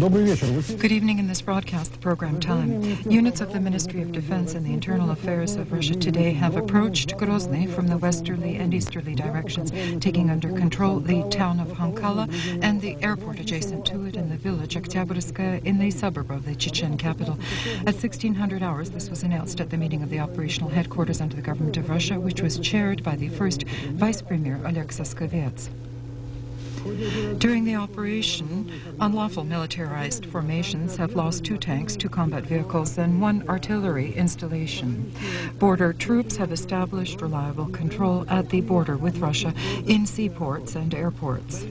Good evening. In this broadcast, the program time. Units of the Ministry of Defense and the Internal Affairs of Russia today have approached Grozny from the westerly and easterly directions, taking under control the town of Hankala and the airport adjacent to it in the village Oktyabrskaya in the suburb of the Chechen capital. At 1600 hours, this was announced at the meeting of the operational headquarters under the government of Russia, which was chaired by the first Vice Premier Oleg Saskovets. During the operation, unlawful militarized formations have lost 2 tanks, 2 combat vehicles, and 1 artillery installation. Border troops have established reliable control at the border with Russia in seaports and airports.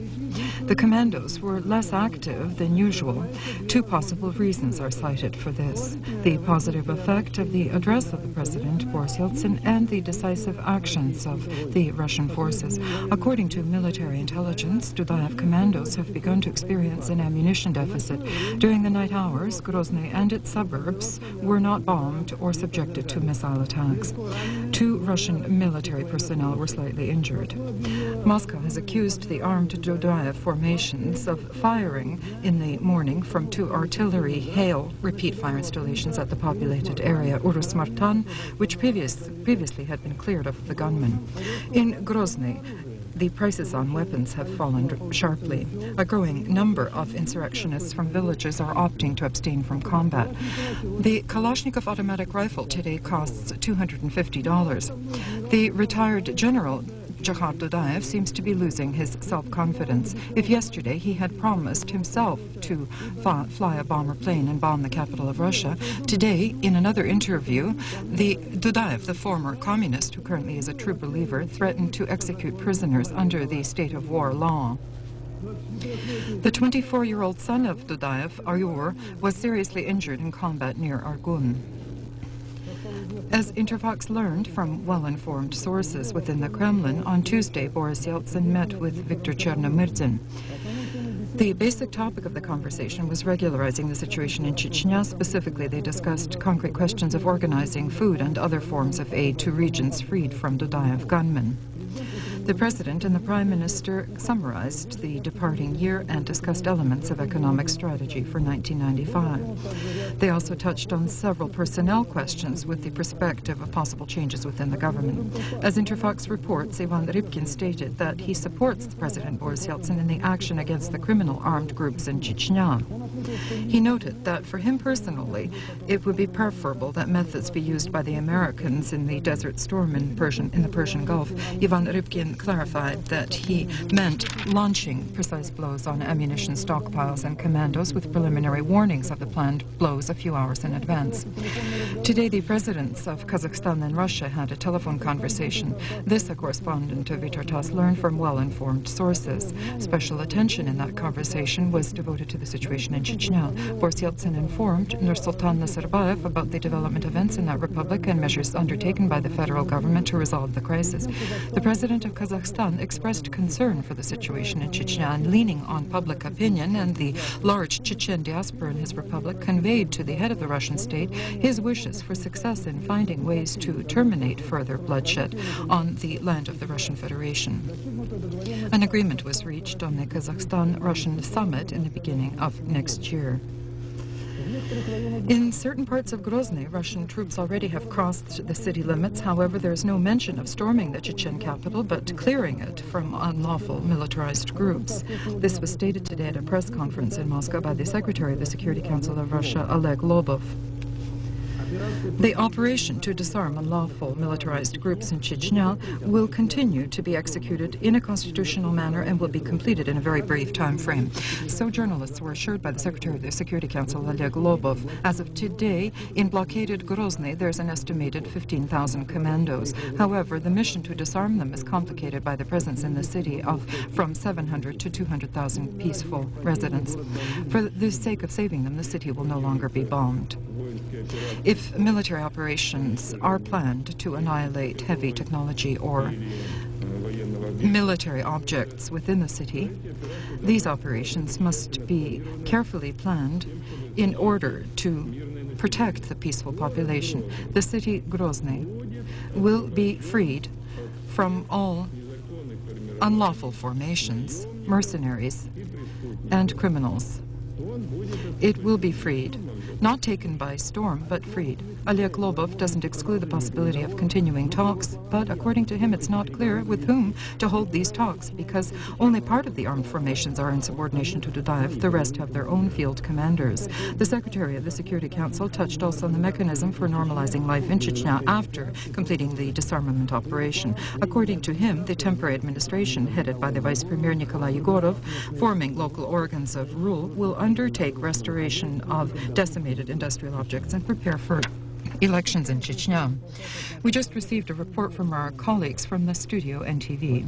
The commandos were less active than usual. 2 possible reasons are cited for this: the positive effect of the address of the President, Boris Yeltsin, and the decisive actions of the Russian forces. According to military intelligence, Dudaev commandos have begun to experience an ammunition deficit. During the night hours, Grozny and its suburbs were not bombed or subjected to missile attacks. 2 Russian military personnel were slightly injured. Moscow has accused the armed Dudaev formations of firing in the morning from 2 artillery hail repeat fire installations at the populated area Urus-Martan, which previously had been cleared of the gunmen. In Grozny, the prices on weapons have fallen sharply. A growing number of insurrectionists from villages are opting to abstain from combat. The Kalashnikov automatic rifle today costs $250. The retired general Jahar Dudaev seems to be losing his self-confidence. If yesterday he had promised himself to fly a bomber plane and bomb the capital of Russia, today, in another interview, the Dudaev, the former communist who currently is a true believer, threatened to execute prisoners under the state of war law. The 24-year-old son of Dudaev, Ayur, was seriously injured in combat near Argun. As Interfax learned from well-informed sources within the Kremlin, on Tuesday, Boris Yeltsin met with Viktor Chernomyrdin. The basic topic of the conversation was regularizing the situation in Chechnya. Specifically, they discussed concrete questions of organizing food and other forms of aid to regions freed from Dudaev gunmen. The President and the Prime Minister summarized the departing year and discussed elements of economic strategy for 1995. They also touched on several personnel questions with the perspective of possible changes within the government. As Interfax reports, Ivan Rybkin stated that he supports President Boris Yeltsin in the action against the criminal armed groups in Chechnya. He noted that for him personally, it would be preferable that methods be used by the Americans in the Desert Storm in the Persian Gulf. Ivan Rybkin clarified that he meant launching precise blows on ammunition stockpiles and commandos with preliminary warnings of the planned blows a few hours in advance. Today, the presidents of Kazakhstan and Russia had a telephone conversation. This, a correspondent of Vitartas learned from well-informed sources. Special attention in that conversation was devoted to the situation in Chechnya. Boris Yeltsin informed Nursultan Nazarbayev about the development events in that republic and measures undertaken by the federal government to resolve the crisis. The president of Kazakhstan expressed concern for the situation in Chechnya, and leaning on public opinion and the large Chechen diaspora in his republic, conveyed to the head of the Russian state his wishes for success in finding ways to terminate further bloodshed on the land of the Russian Federation. An agreement was reached on the Kazakhstan-Russian summit in the beginning of next year. In certain parts of Grozny, Russian troops already have crossed the city limits. However, there is no mention of storming the Chechen capital, but clearing it from unlawful militarized groups. This was stated today at a press conference in Moscow by the Secretary of the Security Council of Russia, Oleg Lobov. The operation to disarm unlawful militarized groups in Chechnya will continue to be executed in a constitutional manner and will be completed in a very brief time frame. So journalists were assured by the Secretary of the Security Council, Oleg Lobov. As of today, in blockaded Grozny, there's an estimated 15,000 commandos. However, the mission to disarm them is complicated by the presence in the city of from 700 to 200,000 peaceful residents. For the sake of saving them, the city will no longer be bombed. If military operations are planned to annihilate heavy technology or military objects within the city, these operations must be carefully planned in order to protect the peaceful population. The city Grozny will be freed from all unlawful formations, mercenaries, and criminals. It will be freed. Not taken by storm, but freed. Oleg Lobov doesn't exclude the possibility of continuing talks, but according to him, it's not clear with whom to hold these talks, because only part of the armed formations are in subordination to Dudaev. The rest have their own field commanders. The Secretary of the Security Council touched also on the mechanism for normalizing life in Chechnya after completing the disarmament operation. According to him, the temporary administration, headed by the Vice Premier Nikolai Yegorov, forming local organs of rule, will undertake restoration of decimated industrial objects and prepare for elections in Chechnya. We just received a report from our colleagues from the studio NTV.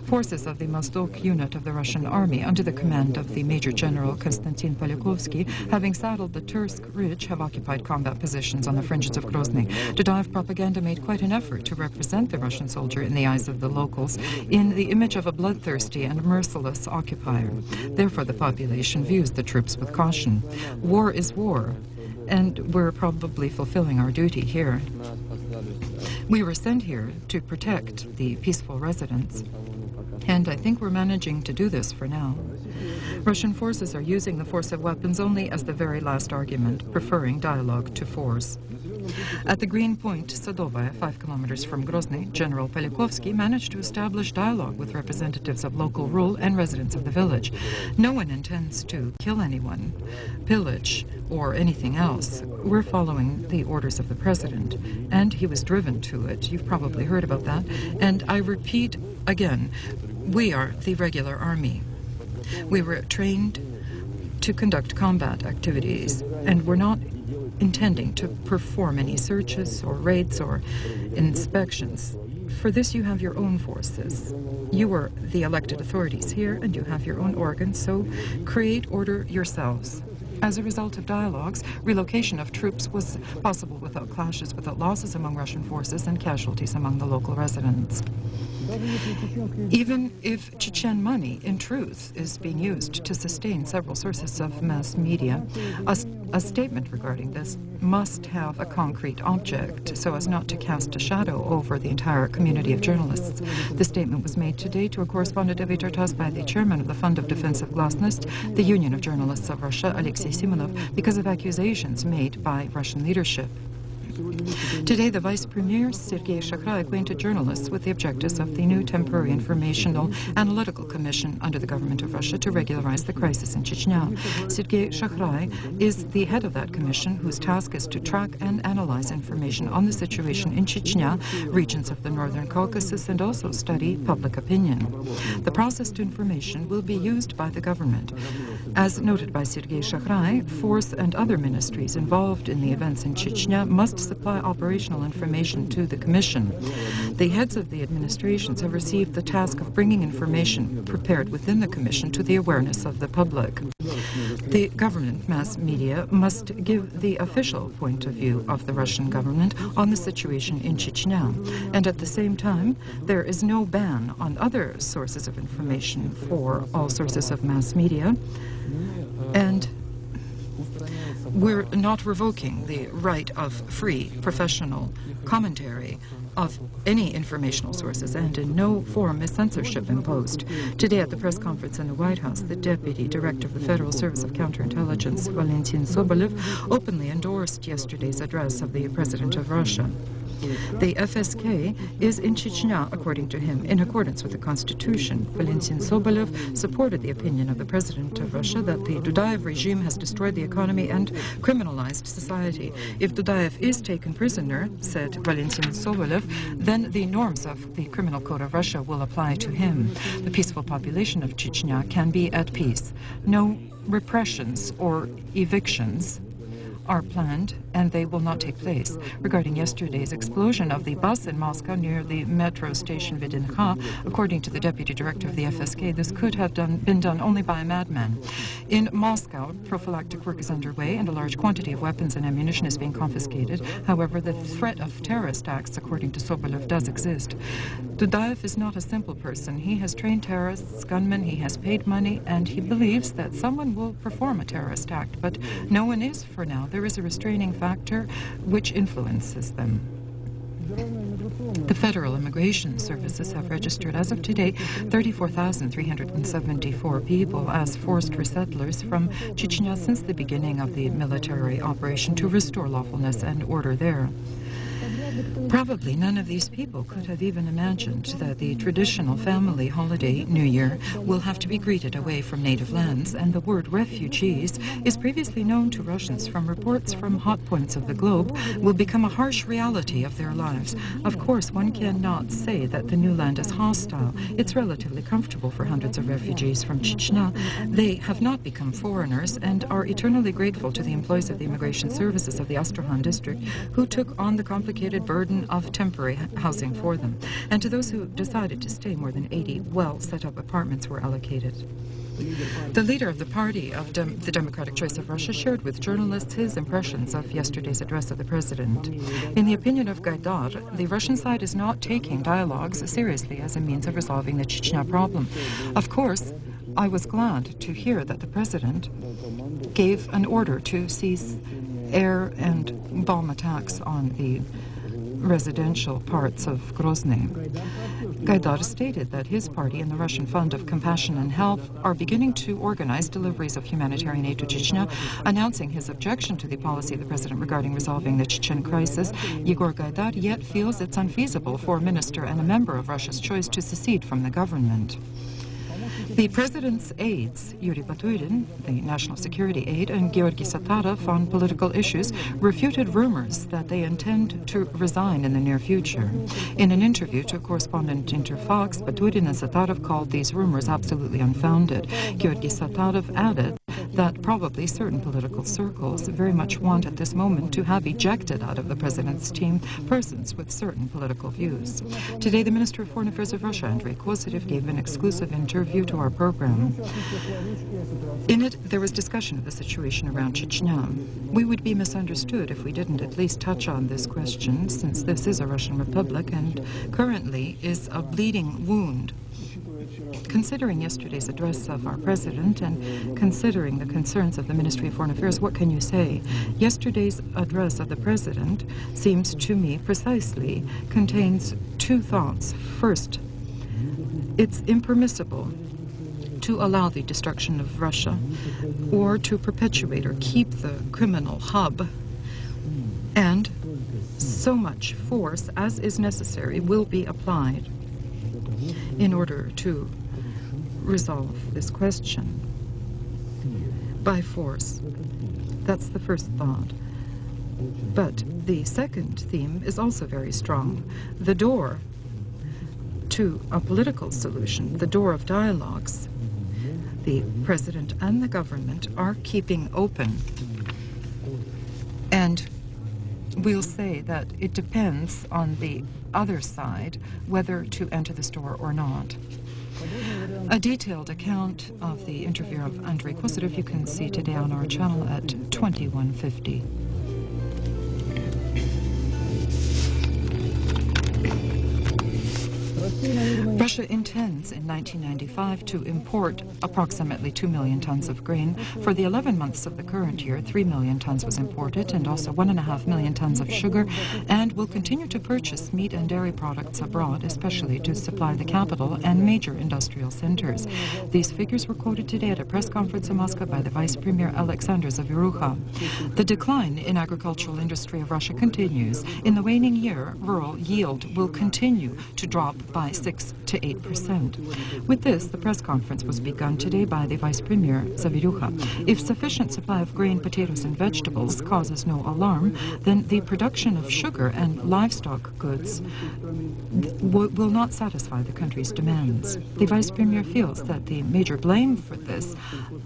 Forces of the Mozdok unit of the Russian army, under the command of the Major General Konstantin Poliakovsky, having saddled the Tursk Ridge, have occupied combat positions on the fringes of Grozny. Dudaev propaganda made quite an effort to represent the Russian soldier in the eyes of the locals in the image of a bloodthirsty and merciless occupier. Therefore, the population views the troops with caution. War is war, and we're probably fulfilling our duty here. We were sent here to protect the peaceful residents, and I think we're managing to do this for now. Russian forces are using the force of weapons only as the very last argument, preferring dialogue to force. At the Green Point, Sadovaya, 5 kilometers from Grozny, General Poliakovsky managed to establish dialogue with representatives of local rule and residents of the village. No one intends to kill anyone, pillage, or anything else. We're following the orders of the president, and he was driven to it. You've probably heard about that. And I repeat again, we are the regular army. We were trained to conduct combat activities, and we're not intending to perform any searches or raids or inspections. For this, you have your own forces. You are the elected authorities here, and you have your own organs, so create order yourselves. As a result of dialogues, relocation of troops was possible without clashes, without losses among Russian forces and casualties among the local residents. Even if Chechen money, in truth, is being used to sustain several sources of mass media, a statement regarding this must have a concrete object so as not to cast a shadow over the entire community of journalists. The statement was made today to a correspondent of Tartas by the chairman of the Fund of Defense of Glasnost, the Union of Journalists of Russia, Alexei Simonov, because of accusations made by Russian leadership. Today, the Vice Premier, Sergei Shakrai, acquainted journalists with the objectives of the new Temporary Informational Analytical Commission under the government of Russia to regularize the crisis in Chechnya. Sergei Shakrai is the head of that commission, whose task is to track and analyze information on the situation in Chechnya, regions of the Northern Caucasus, and also study public opinion. The processed information will be used by the government. As noted by Sergei Shakrai, force and other ministries involved in the events in Chechnya must supply operational information to the Commission. The heads of the administrations have received the task of bringing information prepared within the Commission to the awareness of the public. The government mass media must give the official point of view of the Russian government on the situation in Chechnya. And at the same time, there is no ban on other sources of information for all sources of mass media. And we're not revoking the right of free professional commentary of any informational sources, and in no form is censorship imposed. Today at the press conference in the White House, the Deputy Director of the Federal Service of Counterintelligence, Valentin Sobolev, openly endorsed yesterday's address of the President of Russia. The FSK is in Chechnya, according to him, in accordance with the Constitution. Valentin Sobolev supported the opinion of the President of Russia that the Dudaev regime has destroyed the economy and criminalized society. If Dudaev is taken prisoner, said Valentin Sobolev, then the norms of the Criminal Code of Russia will apply to him. The peaceful population of Chechnya can be at peace. No repressions or evictions are planned, and they will not take place. Regarding yesterday's explosion of the bus in Moscow near the metro station Vidinha, according to the deputy director of the FSK, this could have been done only by a madman. In Moscow, prophylactic work is underway, and a large quantity of weapons and ammunition is being confiscated. However, the threat of terrorist acts, according to Sobolev, does exist. Dudaev is not a simple person. He has trained terrorists, gunmen, he has paid money, and he believes that someone will perform a terrorist act, but no one is for now. There is a restraining factor which influences them. The Federal Immigration Services have registered, as of today, 34,374 people as forced resettlers from Chechnya since the beginning of the military operation to restore lawfulness and order there. Probably none of these people could have even imagined that the traditional family holiday, New Year, will have to be greeted away from native lands, and the word refugees is previously known to Russians from reports from hot points of the globe, will become a harsh reality of their lives. Of course, one cannot say that the new land is hostile. It's relatively comfortable for hundreds of refugees from Chechnya. They have not become foreigners and are eternally grateful to the employees of the immigration services of the Astrakhan district who took on the complicated burden of temporary housing for them, and to those who decided to stay. More than 80 well-set-up apartments were allocated. The leader of the party of the Democratic Choice of Russia shared with journalists his impressions of yesterday's address of the president. In the opinion of Gaidar, the Russian side is not taking dialogues seriously as a means of resolving the Chechnya problem. Of course, I was glad to hear that the president gave an order to cease air and bomb attacks on the residential parts of Grozny. Gaidar stated that his party and the Russian Fund of Compassion and Health are beginning to organize deliveries of humanitarian aid to Chechnya, announcing his objection to the policy of the president regarding resolving the Chechen crisis. Yegor Gaidar yet feels it's unfeasible for a minister and a member of Russia's choice to secede from the government. The president's aides, Yuri Baturin, the national security aide, and Georgy Satarov on political issues, refuted rumors that they intend to resign in the near future. In an interview to correspondent Interfox, Baturin and Satarov called these rumors absolutely unfounded. Georgy Satarov added that probably certain political circles very much want at this moment to have ejected out of the president's team persons with certain political views. Today, the Minister of Foreign Affairs of Russia, Andrei Kozyrev, gave an exclusive interview to our program. In it, there was discussion of the situation around Chechnya. We would be misunderstood if we didn't at least touch on this question, since this is a Russian republic and currently is a bleeding wound. Considering yesterday's address of our president and considering the concerns of the Ministry of Foreign Affairs, what can you say? Yesterday's address of the president seems to me precisely contains two thoughts. First, it's impermissible to allow the destruction of Russia or to perpetuate or keep the criminal hub, and so much force as is necessary will be applied in order to resolve this question by force. That's the first thought. But the second theme is also very strong. The door to a political solution, the door of dialogues, the president and the government are keeping open. And we'll say that it depends on the other side whether to enter this door or not. A detailed account of the interview of Andrei Kozyrev you can see today on our channel at 2150. Russia intends in 1995 to import approximately 2 million tons of grain. For the 11 months of the current year, 3 million tons was imported and also 1.5 million tons of sugar, and will continue to purchase meat and dairy products abroad, especially to supply the capital and major industrial centers. These figures were quoted today at a press conference in Moscow by the Vice Premier Alexander Zaviruha. The decline in agricultural industry of Russia continues. In the waning year, rural yield will continue to drop by 6 to 8%. With this, the press conference was begun today by the Vice Premier Zaviruha. If sufficient supply of grain, potatoes and vegetables causes no alarm, then the production of sugar and livestock goods will not satisfy the country's demands. The Vice Premier feels that the major blame for this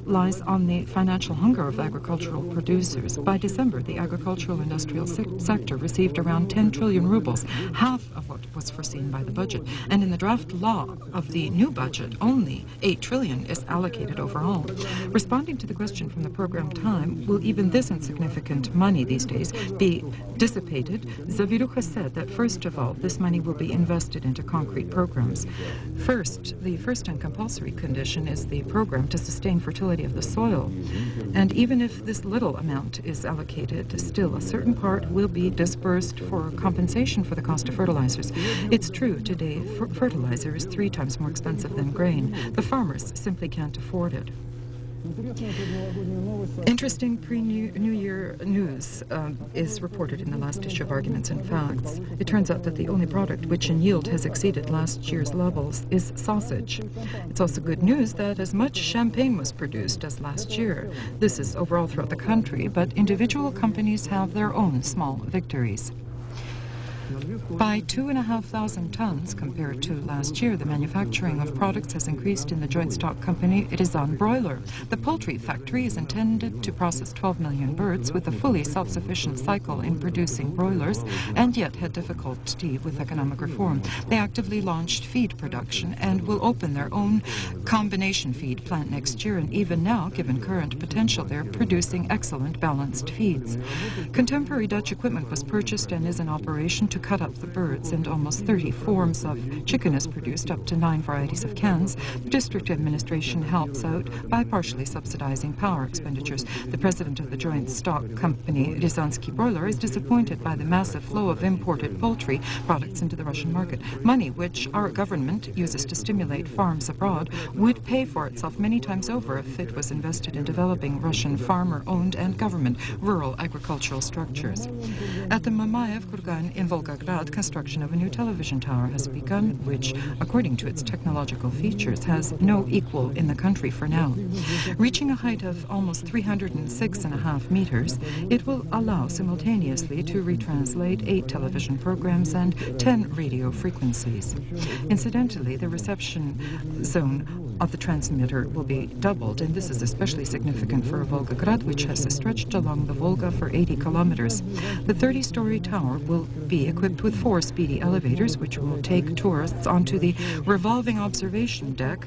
lies on the financial hunger of agricultural producers. By December, the agricultural industrial sector received around 10 trillion rubles, half of what was foreseen by the budget, and in the draft law of the new budget, only 8 trillion is allocated overall. Responding to the question from the program Time, will even this insignificant money these days be dissipated, Zavirucha said that first of all, this money will be invested into concrete programs. First, the first and compulsory condition is the program to sustain fertility of the soil. And even if this little amount is allocated, still a certain part will be disbursed for compensation for the cost of fertilizers. It's true, today fertilizer is 3 times more expensive than grain. The farmers simply can't afford it. Interesting pre-New Year news is reported in the last issue of Arguments and Facts. It turns out that the only product which in yield has exceeded last year's levels is sausage. It's also good news that as much champagne was produced as last year. This is overall throughout the country, but individual companies have their own small victories. By 2,500 tons compared to last year, the manufacturing of products has increased in the joint stock company Rizan Broiler. The poultry factory is intended to process 12 million birds with a fully self-sufficient cycle in producing broilers, and yet had difficulty with economic reform. They actively launched feed production and will open their own combination feed plant next year, and even now, given current potential, they're producing excellent balanced feeds. Contemporary Dutch equipment was purchased and is in operation to cut up the birds, and almost 30 forms of chicken is produced, up to 9 varieties of cans. The district administration helps out by partially subsidizing power expenditures. The president of the joint stock company Rizanski Broiler is disappointed by the massive flow of imported poultry products into the Russian market. Money which our government uses to stimulate farms abroad would pay for itself many times over if it was invested in developing Russian farmer-owned and government rural agricultural structures. At the Mamayev Kurgan in Volgograd, construction of a new television tower has begun, which, according to its technological features, has no equal in the country for now. Reaching a height of almost 306.5 meters, it will allow simultaneously to retranslate 8 television programs and 10 radio frequencies. Incidentally, the reception zone of the transmitter will be doubled, and this is especially significant for Volgograd, which has stretched along the Volga for 80 kilometers. The 30-story tower will be equipped with 4 speedy elevators, which will take tourists onto the revolving observation deck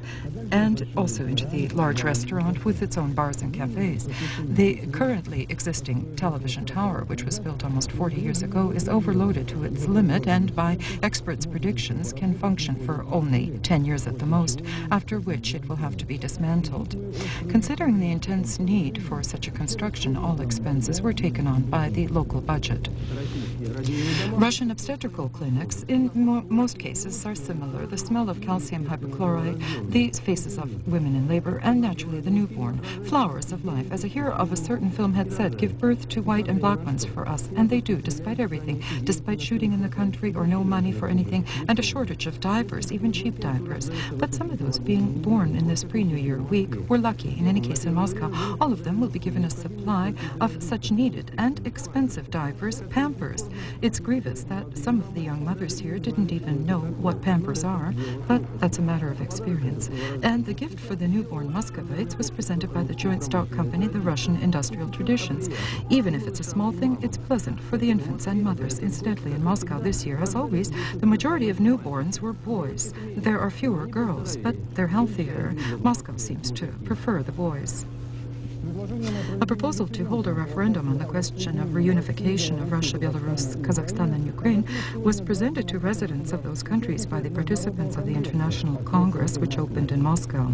and also into the large restaurant with its own bars and cafes. The currently existing television tower, which was built almost 40 years ago, is overloaded to its limit and, by experts' predictions, can function for only 10 years at the most, after which it will have to be dismantled. Considering the intense need for such a construction, all expenses were taken on by the local budget. Russian obstetrical clinics, in most cases, are similar. The smell of calcium hypochlorite, the faces of women in labor, and naturally the newborn. Flowers of life. As a hero of a certain film had said, give birth to white and black ones for us. And they do, despite everything, despite shooting in the country or no money for anything, and a shortage of diapers, even cheap diapers. But some of those being born in this pre-New Year week were lucky. In any case, in Moscow, all of them will be given a supply of such needed and expensive diapers, Pampers. It's grievous that some of the young mothers here didn't even know what Pampers are, but that's a matter of experience. And the gift for the newborn Muscovites was presented by the joint stock company, the Russian Industrial Traditions. Even if it's a small thing, it's pleasant for the infants and mothers. Incidentally, in Moscow this year, as always, the majority of newborns were boys. There are fewer girls, but they're healthier. Moscow seems to prefer the boys. A proposal to hold a referendum on the question of reunification of Russia, Belarus, Kazakhstan, and Ukraine was presented to residents of those countries by the participants of the International Congress, which opened in Moscow.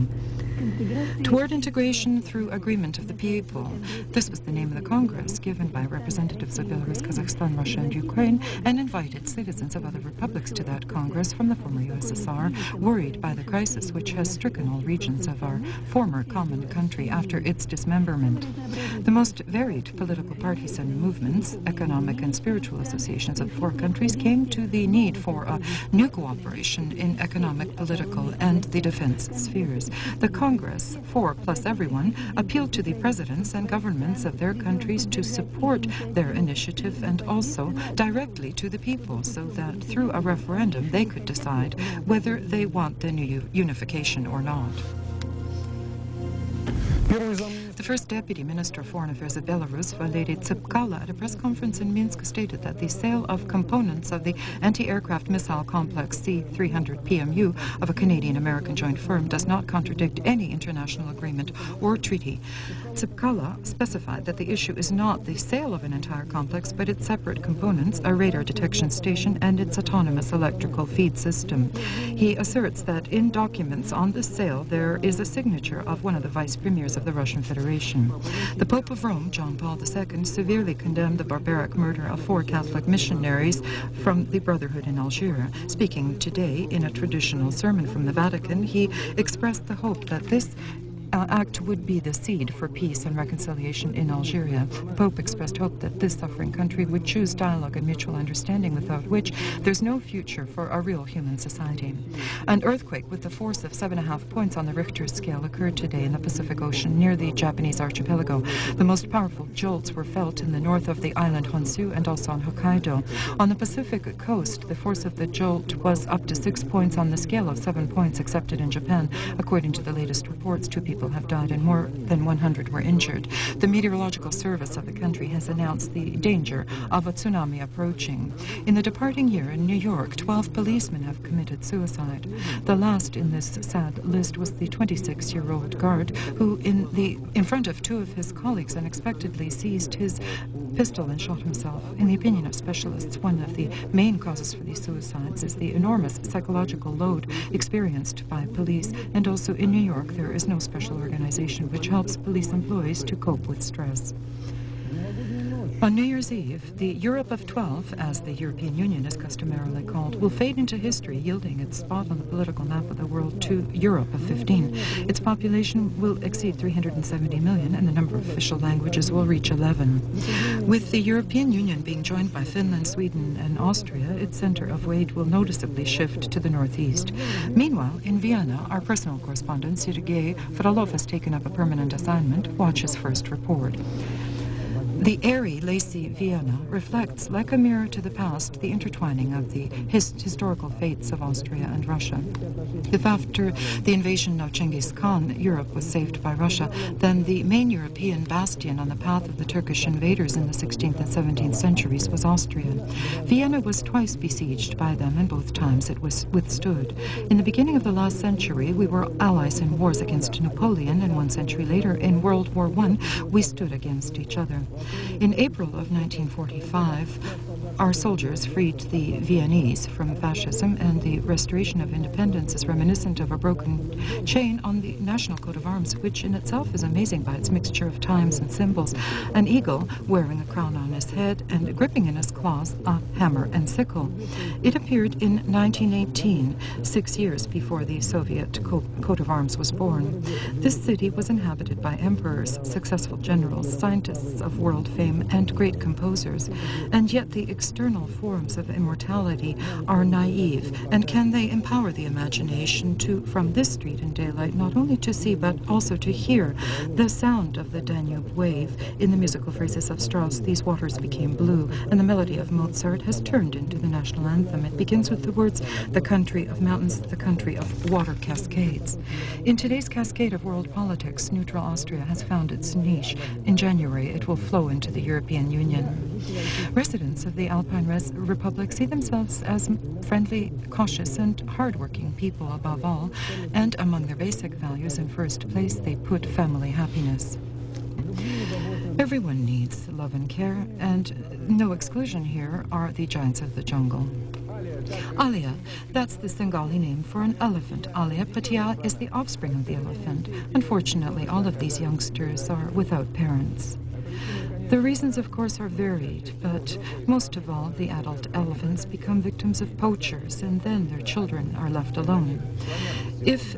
Toward integration through agreement of the people. This was the name of the Congress, given by representatives of Belarus, Kazakhstan, Russia, and Ukraine, and invited citizens of other republics to that Congress from the former USSR, worried by the crisis which has stricken all regions of our former common country after its dismemberment. The most varied political parties and movements, economic and spiritual associations of 4 countries came to the need for a new cooperation in economic, political, and the defense spheres. The Congress, 4 plus everyone, appealed to the presidents and governments of their countries to support their initiative, and also directly to the people, so that through a referendum they could decide whether they want the new unification or not. The first Deputy Minister of Foreign Affairs of Belarus, Valery Tsipkala, at a press conference in Minsk stated that the sale of components of the anti-aircraft missile complex C-300 PMU of a Canadian-American joint firm does not contradict any international agreement or treaty. Tsipkala specified that the issue is not the sale of an entire complex, but its separate components, a radar detection station and its autonomous electrical feed system. He asserts that in documents on the sale there is a signature of one of the vice premiers of the Russian Federation. The Pope of Rome, John Paul II, severely condemned the barbaric murder of 4 Catholic missionaries from the Brotherhood in Algeria. Speaking today in a traditional sermon from the Vatican, he expressed the hope that this act would be the seed for peace and reconciliation in Algeria. The Pope expressed hope that this suffering country would choose dialogue and mutual understanding, without which there's no future for a real human society. An earthquake with the force of 7.5 points on the Richter scale occurred today in the Pacific Ocean near the Japanese archipelago. The most powerful jolts were felt in the north of the island Honshu and also on Hokkaido. On the Pacific coast, the force of the jolt was up to 6 points on the scale of 7 points accepted in Japan. According to the latest reports, 2 people have died and more than 100 were injured. The meteorological service of the country has announced the danger of a tsunami approaching. In the departing year in New York, 12 policemen have committed suicide. The last in this sad list was the 26-year-old guard who, in front of 2 of his colleagues, unexpectedly seized his pistol and shot himself. In the opinion of specialists, one of the main causes for these suicides is the enormous psychological load experienced by police, and also in New York there is no special organization which helps police employees to cope with stress. On New Year's Eve, the Europe of 12, as the European Union is customarily called, will fade into history, yielding its spot on the political map of the world to Europe of 15. Its population will exceed 370 million, and the number of official languages will reach 11. With the European Union being joined by Finland, Sweden, and Austria, its center of weight will noticeably shift to the northeast. Meanwhile, in Vienna, our personal correspondent, Sergei Frolov, has taken up a permanent assignment. Watch his first report. The airy, lacy Vienna reflects, like a mirror to the past, the intertwining of the historical fates of Austria and Russia. If after the invasion of Genghis Khan, Europe was saved by Russia, then the main European bastion on the path of the Turkish invaders in the 16th and 17th centuries was Austria. Vienna was twice besieged by them, and both times it was withstood. In the beginning of the last century, we were allies in wars against Napoleon, and 1 century later, in World War I, we stood against each other. In April of 1945, our soldiers freed the Viennese from fascism, and the restoration of independence is reminiscent of a broken chain on the national coat of arms, which in itself is amazing by its mixture of times and symbols. An eagle wearing a crown on his head and gripping in his claws a hammer and sickle. It appeared in 1918, 6 years before the Soviet coat of arms was born. This city was inhabited by emperors, successful generals, scientists of world fame, and great composers. And yet the external forms of immortality are naive, and can they empower the imagination to, from this street in daylight, not only to see but also to hear the sound of the Danube wave? In the musical phrases of Strauss, these waters became blue, and the melody of Mozart has turned into the national anthem. It begins with the words, the country of mountains, the country of water cascades. In today's cascade of world politics, neutral Austria has found its niche. In January, it will flow into the European Union. Residents of the Alpine Republic see themselves as friendly, cautious, and hard-working people above all, and among their basic values, in first place, they put family happiness. Everyone needs love and care, and no exclusion here are the giants of the jungle. Alia, that's the Bengali name for an elephant. Alia Patia is the offspring of the elephant. Unfortunately, all of these youngsters are without parents. The reasons, of course, are varied, but most of all, the adult elephants become victims of poachers, and then their children are left alone. If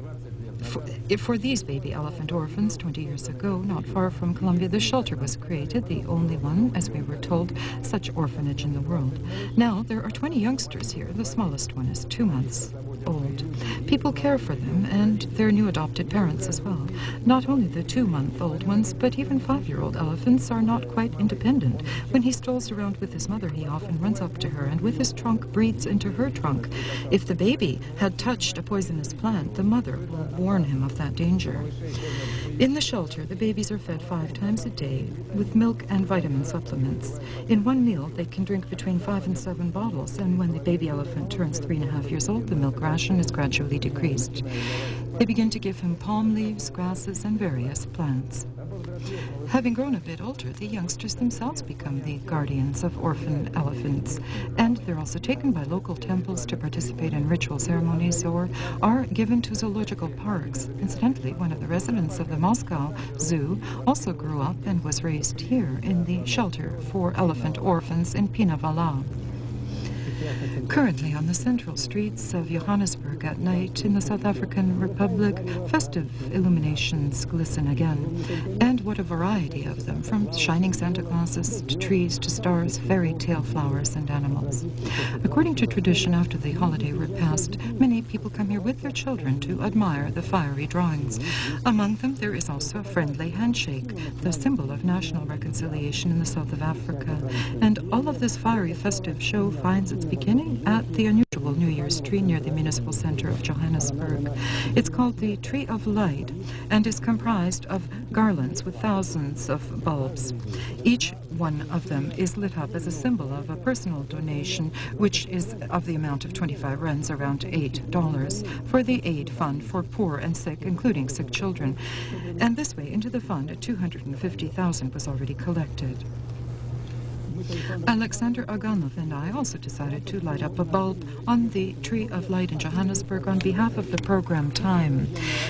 for these baby elephant orphans, 20 years ago, not far from Colombia, the shelter was created, the only one, as we were told, such orphanage in the world. Now, there are 20 youngsters here. The smallest one is 2 months. old. People care for them and their new adopted parents as well. Not only the 2-month-old ones, but even 5-year-old elephants are not quite independent. When he strolls around with his mother, he often runs up to her and with his trunk breathes into her trunk. If the baby had touched a poisonous plant, the mother will warn him of that danger. In the shelter, the babies are fed 5 times a day with milk and vitamin supplements. In one meal, they can drink between 5 and 7 bottles, and when the baby elephant turns 3.5 years old, the milk ration is gradually decreased. They begin to give him palm leaves, grasses, and various plants. Having grown a bit older, the youngsters themselves become the guardians of orphan elephants, and they're also taken by local temples to participate in ritual ceremonies or are given to zoological parks. Incidentally, one of the residents of the Moscow Zoo also grew up and was raised here in the shelter for elephant orphans in Pinavala. Currently on the central streets of Johannesburg at night in the South African Republic, festive illuminations glisten again. And what a variety of them, from shining Santa Clauses to trees to stars, fairy tale flowers and animals. According to tradition, after the holiday repast, many people come here with their children to admire the fiery drawings. Among them, there is also a friendly handshake, the symbol of national reconciliation in the south of Africa. And all of this fiery festive show finds its beginning at the unusual New Year's tree near the municipal center of Johannesburg. It's called the Tree of Light and is comprised of garlands with thousands of bulbs. Each one of them is lit up as a symbol of a personal donation, which is of the amount of 25 rands, around $8, for the aid fund for poor and sick, including sick children. And this way, into the fund, 250,000 was already collected. Alexander Aganov and I also decided to light up a bulb on the Tree of Light in Johannesburg on behalf of the program Time.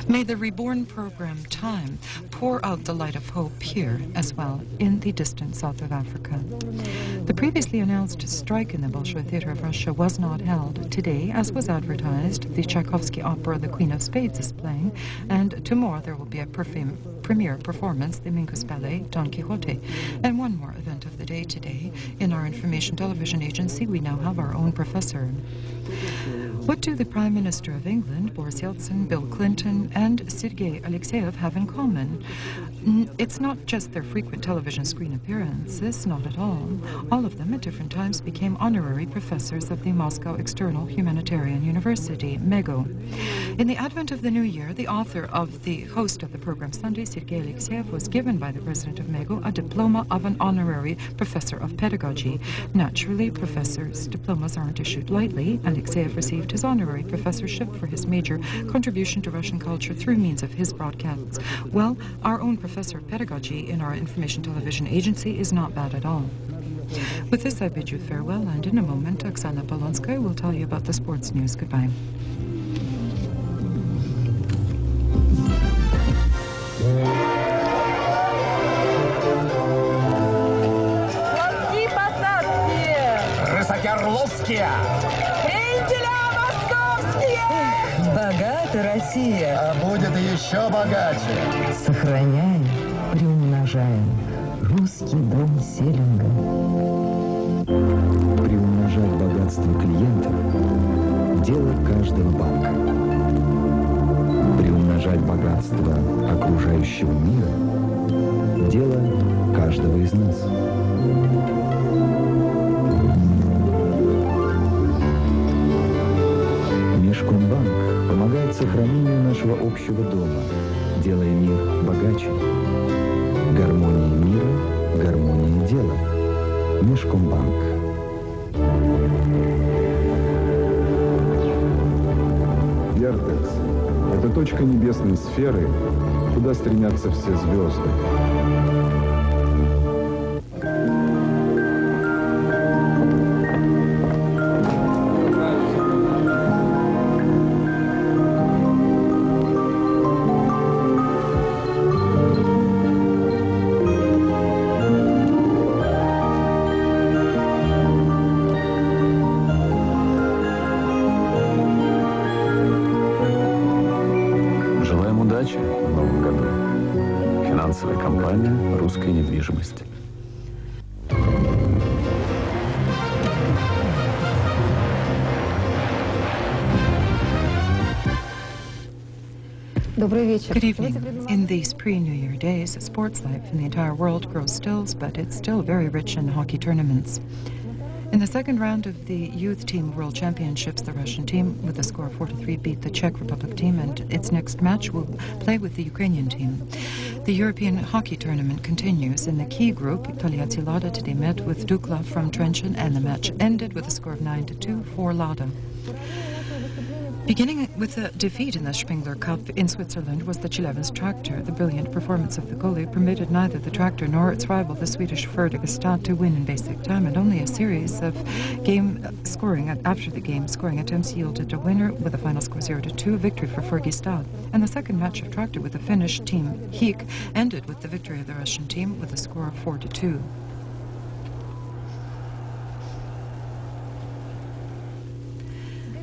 May the reborn program Time pour out the light of hope here as well in the distant south of Africa. The previously announced strike in the Bolshoi Theatre of Russia was not held. Today, as was advertised, the Tchaikovsky opera The Queen of Spades is playing, and tomorrow there will be a premiere performance, the Minkus Ballet, Don Quixote. And one more event of the day today. In our information television agency, we now have our own professor. What do the Prime Minister of England, Boris Yeltsin, Bill Clinton, and Sergei Alexeyev have in common? It's not just their frequent television screen appearances, not at all. All of them at different times became honorary professors of the Moscow External Humanitarian University, MEGO. In the advent of the new year, the author of the host of the program Sunday, Sergei Alexeyev, was given by the president of MEGO a diploma of an honorary professor of pedagogy. Naturally, professors' diplomas aren't issued lightly. Alexeyev received his honorary professorship for his major contribution to Russian culture through means of his broadcasts. Well, our own professor of pedagogy in our information television agency is not bad at all. With this, I bid you farewell, and in a moment, Oksana Polonskaya will tell you about the sports news. Goodbye. Богата Россия. А будет еще богаче. Сохраняем, приумножаем русский дом селинга. Приумножать богатство клиентов – дело каждого банка. Приумножать богатство окружающего мира – дело каждого из нас. Межкомбанк помогает сохранению нашего общего дома, делая мир богаче. Гармония мира, гармония дела. Межкомбанк. Яртекс – это точка небесной сферы, куда стремятся все звезды. Удачи в новом году. Финансовая компания «Русская недвижимость». Good evening. In these pre-New Year days, sports life in the entire world grows stills, but it's still very rich in hockey tournaments. In the second round of the Youth Team World Championships, the Russian team, with a score of 4-3, beat the Czech Republic team, and its next match will play with the Ukrainian team. The European hockey tournament continues. In the key group, Toliați Lada today met with Dukla from Trenčín, and the match ended with a score of 9-2 for Lada. Beginning with a defeat in the Spengler Cup in Switzerland was the Chilevens Tractor. The brilliant performance of the goalie permitted neither the Tractor nor its rival, the Swedish Färjestad, to win in basic time, and only a series of after the game scoring attempts yielded a winner with a final score 0-2, a victory for Färjestad. And the second match of Tractor with the Finnish team HIK ended with the victory of the Russian team with a score of 4-2.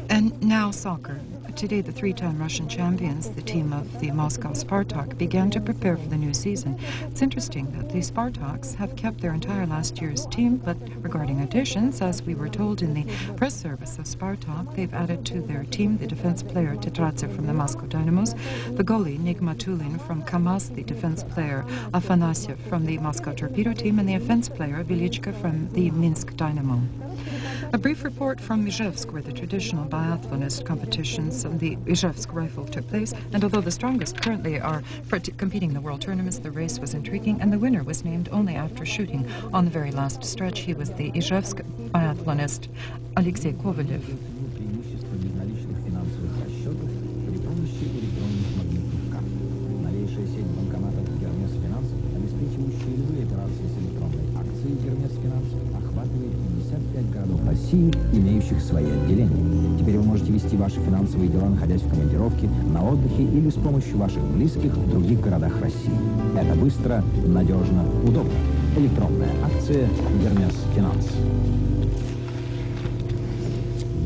And now soccer. Today, the three-time Russian champions, the team of the Moscow Spartak, began to prepare for the new season. It's interesting that the Spartaks have kept their entire last year's team, but regarding additions, as we were told in the press service of Spartak, they've added to their team the defense player Tetradze from the Moscow Dynamos, the goalie Nigmatulin from Kamaz, the defense player Afanasyev from the Moscow Torpedo team, and the offense player Velichka from the Minsk Dynamo. A brief report from Izhevsk, where the traditional biathlonist competitions of the Izhevsk rifle took place, and although the strongest currently are competing in the world tournaments, the race was intriguing, and the winner was named only after shooting on the very last stretch. He was the Izhevsk biathlonist Alexei Kovalev. России, имеющих свои отделения. Теперь вы можете вести ваши финансовые дела, находясь в командировке, на отдыхе или с помощью ваших близких в других городах России. Это быстро, надежно, удобно. Электронная акция «Гермес Финанс».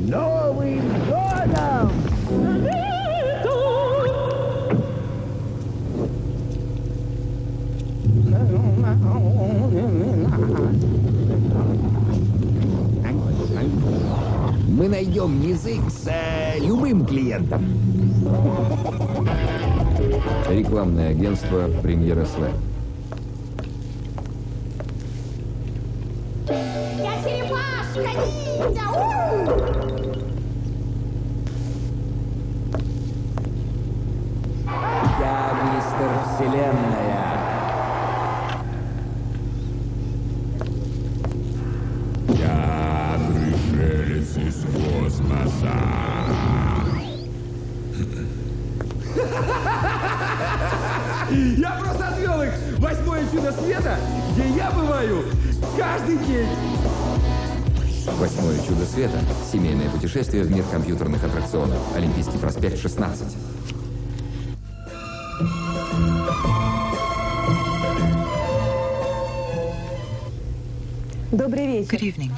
Новым годом! Мы найдем язык с любым клиентом. Рекламное агентство «Премьера СВ». Я черепашка, ниндзя! Я мистер Вселенная. Я пришелец из космоса. Я просто отвел их в 8-е чудо света, где я бываю каждый день. 8-е чудо света. Семейное путешествие в мир компьютерных аттракционов. Олимпийский проспект, 16. Good evening.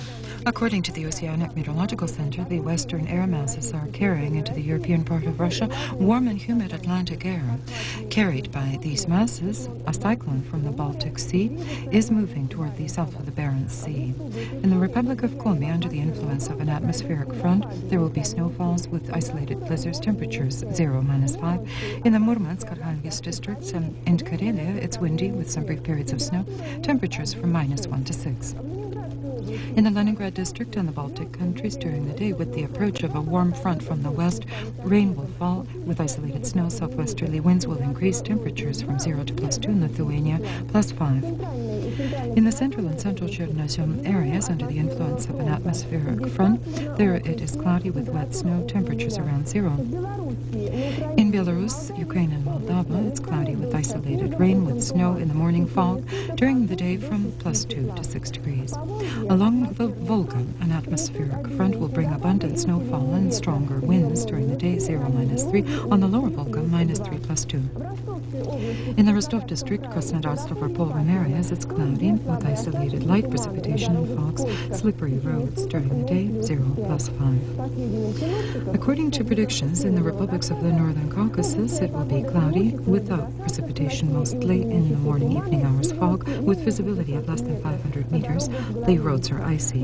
According to the Oceanic Meteorological Center, the western air masses are carrying into the European part of Russia warm and humid Atlantic air. Carried by these masses, a cyclone from the Baltic Sea is moving toward the south of the Barents Sea. In the Republic of Komi, under the influence of an atmospheric front, there will be snowfalls with isolated blizzards, temperatures 0-5. In the Murmansk-Arkhangelsk districts and in Karelia, it's windy with some brief periods of snow, temperatures from -1 to 6. In the Leningrad district and the Baltic countries during the day, with the approach of a warm front from the west, rain will fall with isolated snow. Southwesterly winds will increase, temperatures from 0 to +2 in Lithuania, +5. In the central and central Chernozem areas, under the influence of an atmospheric front, there it is cloudy with wet snow, temperatures around 0. In Belarus, Ukraine and Moldova, it's cloudy with isolated rain with snow in the morning, fog during the day from +2 to 6 degrees. Along the Volga, an atmospheric front will bring abundant snowfall and stronger winds during the day, 0-3. On the lower Volga, -3 +2. In the Rostov district, Krasnodar, Stavropol-Rim areas, it's cloudy with isolated light precipitation and fogs, slippery roads. During the day, 0 +5. According to predictions in the republics of the Northern Caucasus, it will be cloudy without precipitation mostly in the morning-evening hours, fog with visibility of less than 500 meters. The roads are icy.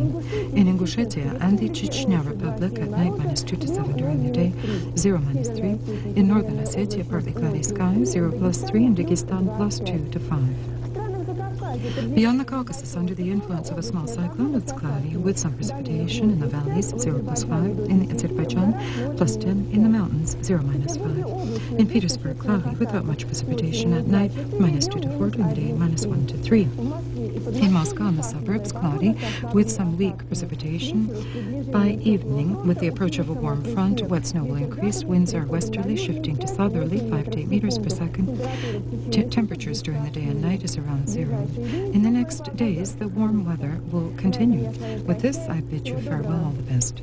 In Ingushetia and the Chechnya Republic, at night -2 to 7 during the day, 0 -3. In Northern Ossetia, partly cloudy skies, 0 +3. In Dagestan, +2 to 5. Beyond the Caucasus, under the influence of a small cyclone, it's cloudy with some precipitation in the valleys, 0 +5. In Azerbaijan, +10. In the mountains, 0 -5. In Petersburg, cloudy without much precipitation at night, -2 to 4. During the day, -1 to 3. In Moscow and the suburbs, cloudy with some weak precipitation. By evening, with the approach of a warm front, wet snow will increase. Winds are westerly, shifting to southerly, 5 to 8 meters per second. Temperatures during the day and night is around 0. In the next days, the warm weather will continue. With this, I bid you farewell, all the best.